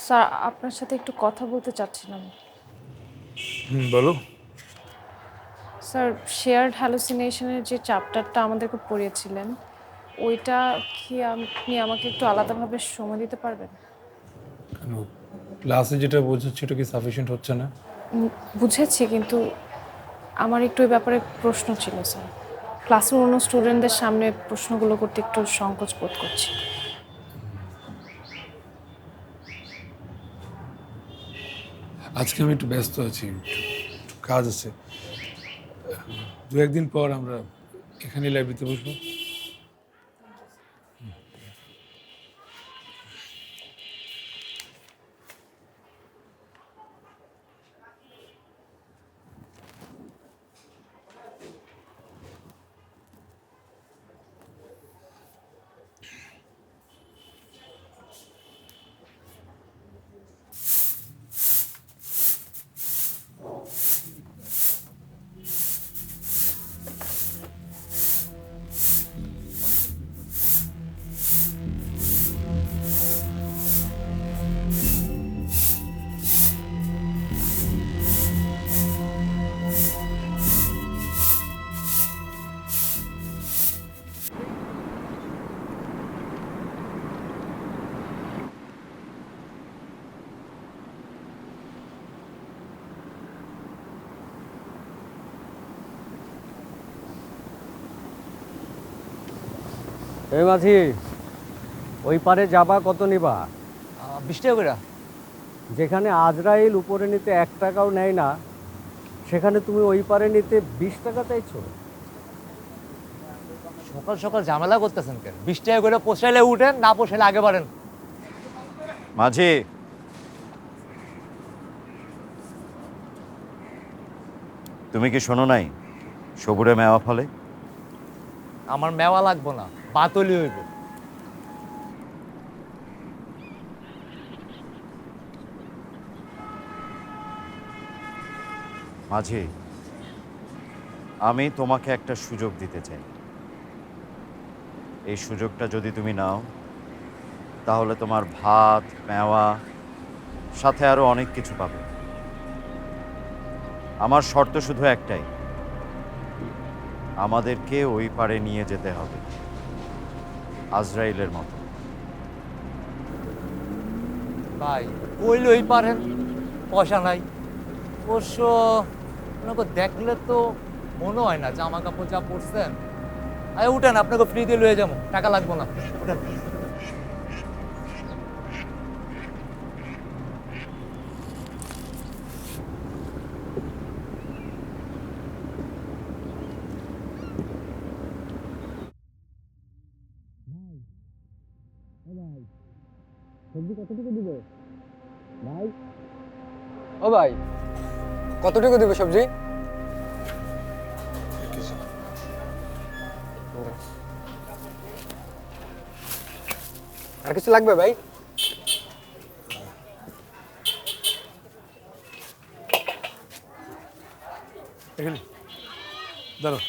Sir আপনার সাথে একটু কথা বলতে চাচ্ছিলাম। বলো। স্যার শেয়ার্ড হ্যালুসিনেশনের যে চ্যাপ্টারটা আমাদেরকে পড়িয়েছিলেন ওইটা কি আপনি আমাকে একটু আলাদাভাবে সময় দিতে পারবেন? কেন, ক্লাসে যেটা বোঝাচ্ছি ওটা কি সাফিসিয়েন্ট হচ্ছে না? বুঝেছি, কিন্তু আমার একটু এই ব্যাপারে প্রশ্ন ছিল স্যার। ক্লাসের অন্য স্টুডেন্টদের সামনে প্রশ্নগুলো করতে একটু সংকোচ বোধ করছি। আজকে আমি একটু ব্যস্ত আছি, একটু কাজ আছে। দু একদিন পর আমরা এখানে লাইব্রেরিতে বসবো। এই মাঝি, ওই পারে যাবা কত নিবা? 20 টাকা করে। যেখানে আজরাইল উপরে নিতে 1 টাকাও নেয় না, সেখানে তুমি ওই পারে নিতে 20 টাকা চাইছো? সকাল সকাল ঝামেলা করতেছেন কেন? 20 টাকা করে পোষাইলে উঠেন, না পোষাইলে আগে বাড়েন। মাঝি, তুমি কি শোনো নাই সবুরে মেওয়া ফলে? আমার মেওয়া লাগবো না, বাতলি হইব। মাঝি, আমি তোমাকে একটা সুযোগ দিতে চাই। এই সুযোগটা যদি তুমি নাও তাহলে তোমার ভাত, মেওয়া, সাথে আরো অনেক কিছু পাবে। আমার শর্ত শুধু একটাই, আমাদেরকে ওই পারে নিয়ে যেতে হবে, আজরাইলের মতো। ভাই কইলই পারেন, পয়সা নাই। অবশ্য আপনাকে দেখলে তো মনে হয় না জামা কাপড় যা পরছেন। আরে উঠেন, আপনাকে ফ্রি দিয়ে লয়ে যাবো, টাকা লাগবো না, উঠেন। সবজি কতটুকু দিবে ভাই? ও ভাই, কতটুকু দিবে সবজি? আর কিছু লাগবে ভাই? এখানে দাঁড়ো।